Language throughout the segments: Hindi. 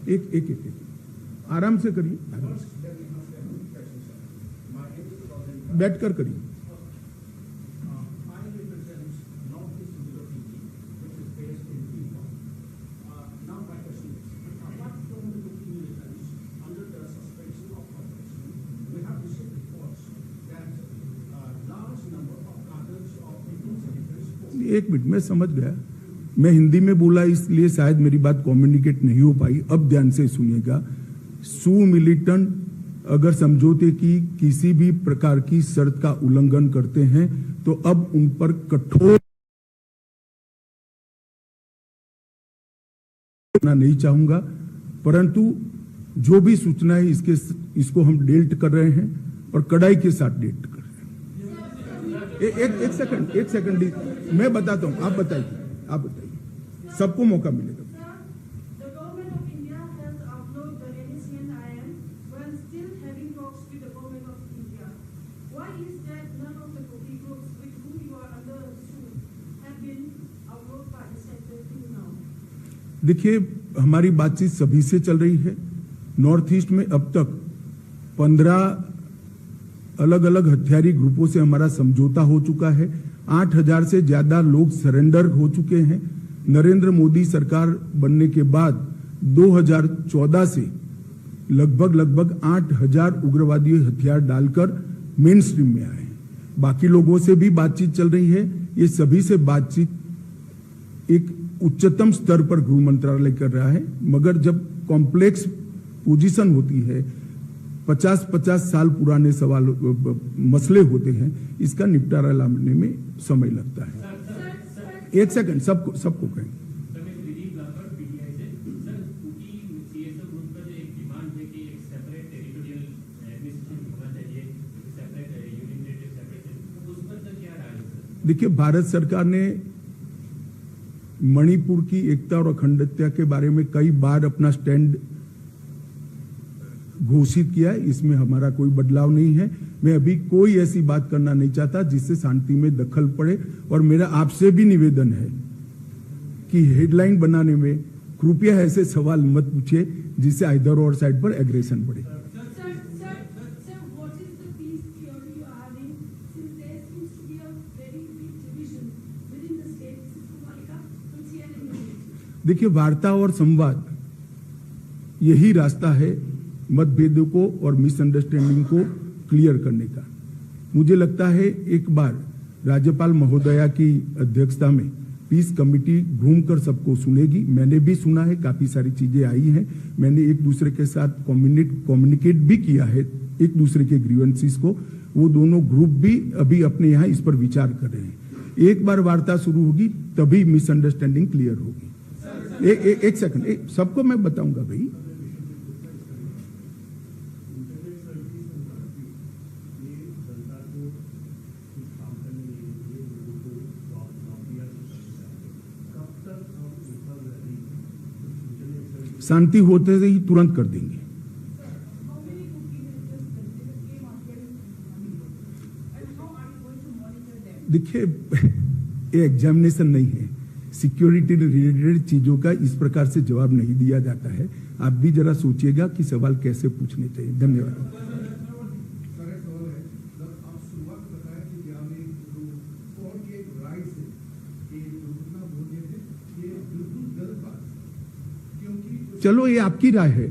एक आराम से करिए, बैठकर करिए। एक मिनट, मैं समझ गया। मैं हिंदी में बोला इसलिए शायद मेरी बात कम्युनिकेट नहीं हो पाई। अब ध्यान से सुनिएगा। सू मिलिटेंट अगर समझौते की किसी भी प्रकार की शर्त का उल्लंघन करते हैं तो अब उन पर कठोर नहीं चाहूंगा, परंतु जो भी सूचना है इसको हम डेल्ट कर रहे हैं और कड़ाई के साथ डेल्ट कर रहे हैं। एक सेकंड मैं बताता हूं, आप बताइए, सबको मौका मिलेगा। देखिए, हमारी बातचीत सभी से चल रही है। नॉर्थ ईस्ट में अब तक 15 अलग अलग हथियारी ग्रुपों से हमारा समझौता हो चुका है। 8000 से ज्यादा लोग सरेंडर हो चुके हैं। नरेंद्र मोदी सरकार बनने के बाद 2014 से लगभग 8000 उग्रवादी हथियार डालकर मेन स्ट्रीम में आए हैं। बाकी लोगों से भी बातचीत चल रही है। ये सभी से बातचीत एक उच्चतम स्तर पर गृह मंत्रालय कर रहा है, मगर जब कॉम्प्लेक्स पोजीशन होती है, 50-50 साल पुराने मसले होते हैं, इसका निपटारा लाने में समय लगता है। एक सेकंड, सबको कहें। देखिए, भारत सरकार ने मणिपुर की एकता और अखंडता के बारे में कई बार अपना स्टैंड घोषित किया है। इसमें हमारा कोई बदलाव नहीं है। मैं अभी कोई ऐसी बात करना नहीं चाहता जिससे शांति में दखल पड़े, और मेरा आपसे भी निवेदन है कि हेडलाइन बनाने में कृपया ऐसे सवाल मत पूछिए जिससे इधर और साइड पर एग्रेशन बढ़े। देखिए, वार्ता और संवाद यही रास्ता है मतभेदों को और मिसअंडरस्टैंडिंग को क्लियर करने का। मुझे लगता है एक बार राज्यपाल महोदया की अध्यक्षता में पीस कमेटी घूमकर सबको सुनेगी। मैंने भी सुना है, काफी सारी चीजें आई हैं। मैंने एक दूसरे के साथ कम्युनिकेट भी किया है, एक दूसरे के ग्रीवेंसेस को। वो दोनों ग्रुप भी अभी अपने यहाँ इस पर विचार कर रहे हैं। एक बार वार्ता शुरू होगी तभी मिसअंडरस्टैंडिंग क्लियर होगी। एक सेकंड, सबको मैं बताऊंगा भाई। शांति होते ही तुरंत कर देंगे। देखिए, ये एग्जामिनेशन नहीं है। सिक्योरिटी रिलेटेड चीजों का इस प्रकार से जवाब नहीं दिया जाता है। आप भी जरा सोचिएगा कि सवाल कैसे पूछने चाहिए। धन्यवाद। चलो, ये आपकी राय है।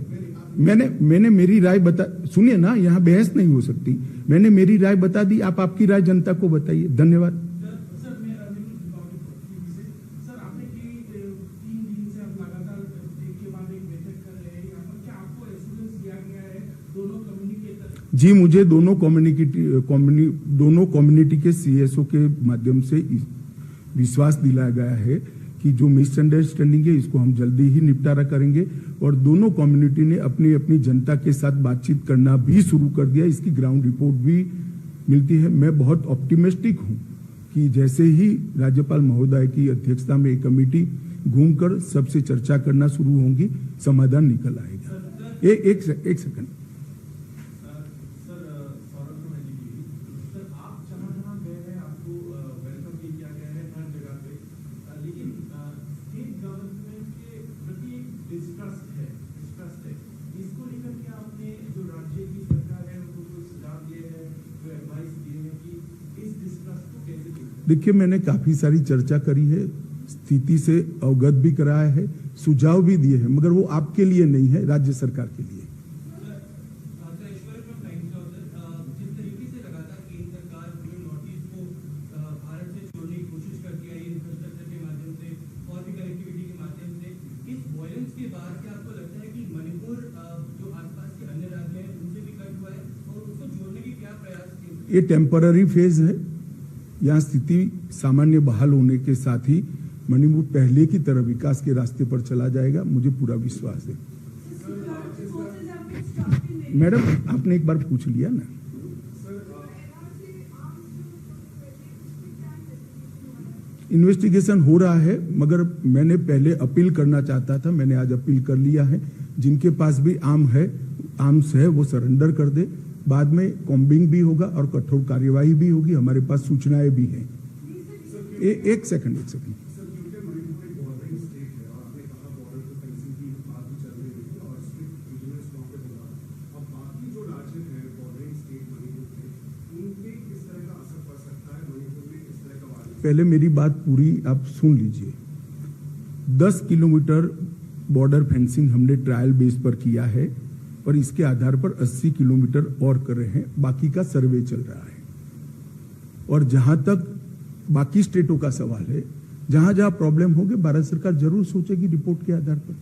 मैंने मेरी राय बता, सुनिए ना, यहाँ बहस नहीं हो सकती। मैंने मेरी राय बता दी, आप आपकी राय जनता को बताइए। धन्यवाद। जी, मुझे दोनों कम्युनिटी के सीएसओ के माध्यम से विश्वास दिलाया गया है कि जो मिसअंडरस्टैंडिंग है इसको हम जल्दी ही निपटारा करेंगे, और दोनों कम्युनिटी ने अपनी अपनी जनता के साथ बातचीत करना भी शुरू कर दिया। इसकी ग्राउंड रिपोर्ट भी मिलती है। मैं बहुत ऑप्टिमिस्टिक हूं कि जैसे ही राज्यपाल महोदय की अध्यक्षता में एक कमेटी घूमकर सबसे चर्चा करना शुरू होगी, समाधान निकल आएगा। एक सेकंड। देखिए, मैंने काफी सारी चर्चा करी है, स्थिति से अवगत भी कराया है, सुझाव भी दिए हैं, मगर वो आपके लिए नहीं है, राज्य सरकार के लिए। ये टेम्पररी फेज है, यहाँ स्थिति सामान्य बहाल होने के साथ ही मणिपुर पहले की तरह विकास के रास्ते पर चला जाएगा, मुझे पूरा विश्वास है। मैडम, आपने एक बार पूछ लिया ना। इन्वेस्टिगेशन हो रहा है, मगर मैंने पहले अपील करना चाहता था, मैंने आज अपील कर लिया है। जिनके पास भी आर्म्स है वो सरेंडर कर दे। बाद में कॉम्बिंग भी होगा और कठोर कार्यवाही भी होगी। हमारे पास सूचनाएं भी हैं। एक सेकंड। पहले मेरी बात पूरी आप सुन लीजिए। 10 किलोमीटर बॉर्डर फेंसिंग हमने ट्रायल बेस पर किया है और इसके आधार पर 80 किलोमीटर और कर रहे हैं। बाकी का सर्वे चल रहा है। और जहां तक बाकी स्टेटों का सवाल है, जहां जहां प्रॉब्लम होगी भारत सरकार जरूर सोचेगी रिपोर्ट के आधार पर।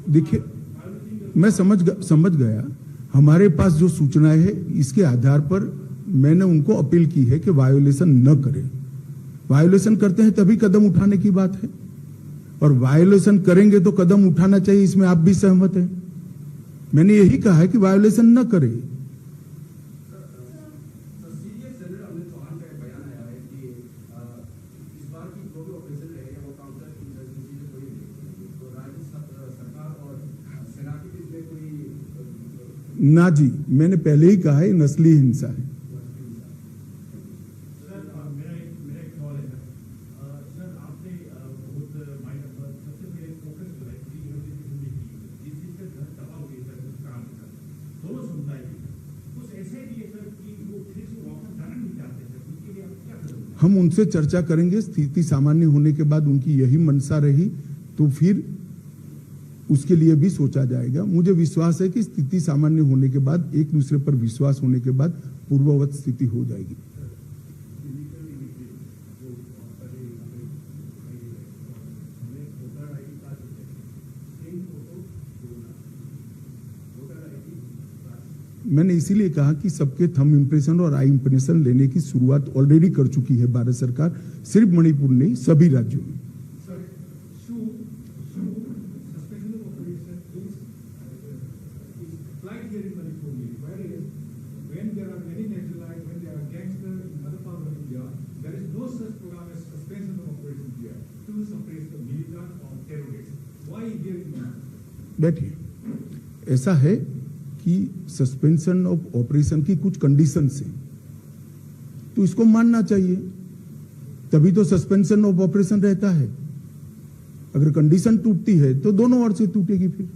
देखिए, मैं समझ गया। हमारे पास जो सूचनाएं है, इसके आधार पर मैंने उनको अपील की है कि वायोलेशन न करें। वायोलेशन करते हैं तभी कदम उठाने की बात है, और वायोलेशन करेंगे तो कदम उठाना चाहिए, इसमें आप भी सहमत हैं। मैंने यही कहा है कि वायोलेशन न करें। ना जी, मैंने पहले ही कहा है नस्ली हिंसा है। हम उनसे चर्चा करेंगे। स्थिति सामान्य होने के बाद उनकी यही मंशा रही तो फिर उसके लिए भी सोचा जाएगा। मुझे विश्वास है कि स्थिति सामान्य होने के बाद, एक दूसरे पर विश्वास होने के बाद पूर्ववत स्थिति हो जाएगी। मैंने इसीलिए कहा कि सबके थंब इंप्रेशन और आई इंप्रेशन लेने की शुरुआत ऑलरेडी कर चुकी है भारत सरकार, सिर्फ मणिपुर नहीं, सभी राज्यों में। बैठिए। ऐसा है कि सस्पेंशन ऑफ ऑपरेशन की कुछ कंडीशंस हैं, तो इसको मानना चाहिए, तभी तो सस्पेंशन ऑफ ऑपरेशन रहता है। अगर कंडीशन टूटती है तो दोनों ओर से टूटेगी। फिर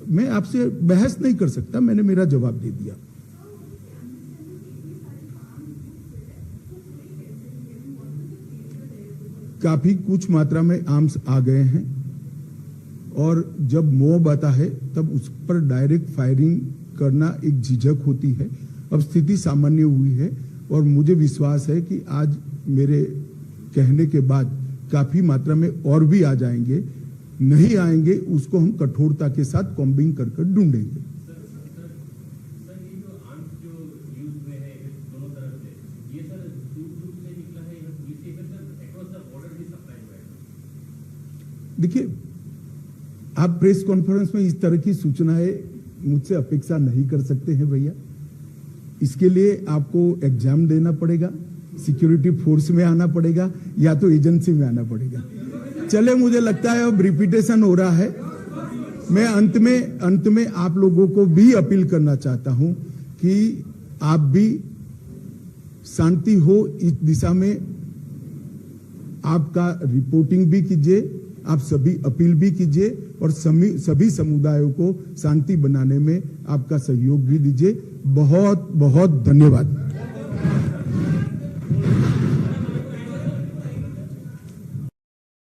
मैं आपसे बहस नहीं कर सकता, मैंने मेरा जवाब दे दिया। काफी कुछ मात्रा में आर्म्स आ गए हैं, और जब मॉब आता है तब उस पर डायरेक्ट फायरिंग करना एक झिझक होती है। अब स्थिति सामान्य हुई है और मुझे विश्वास है कि आज मेरे कहने के बाद काफी मात्रा में और भी आ जाएंगे। नहीं आएंगे उसको हम कठोरता के साथ कॉम्बिंग कर ढूंढेंगे। देखिए, आप प्रेस कॉन्फ्रेंस में इस तरह की सूचनाएं मुझसे अपेक्षा नहीं कर सकते हैं भैया। इसके लिए आपको एग्जाम देना पड़ेगा, सिक्योरिटी फोर्स में आना पड़ेगा या तो एजेंसी में आना पड़ेगा। चले, मुझे लगता है अब रिपीटेशन हो रहा है। मैं अंत में आप लोगों को भी अपील करना चाहता हूं कि आप भी शांति हो इस दिशा में आपका रिपोर्टिंग भी कीजिए, आप सभी अपील भी कीजिए और सभी समुदायों को शांति बनाने में आपका सहयोग भी दीजिए। बहुत बहुत धन्यवाद।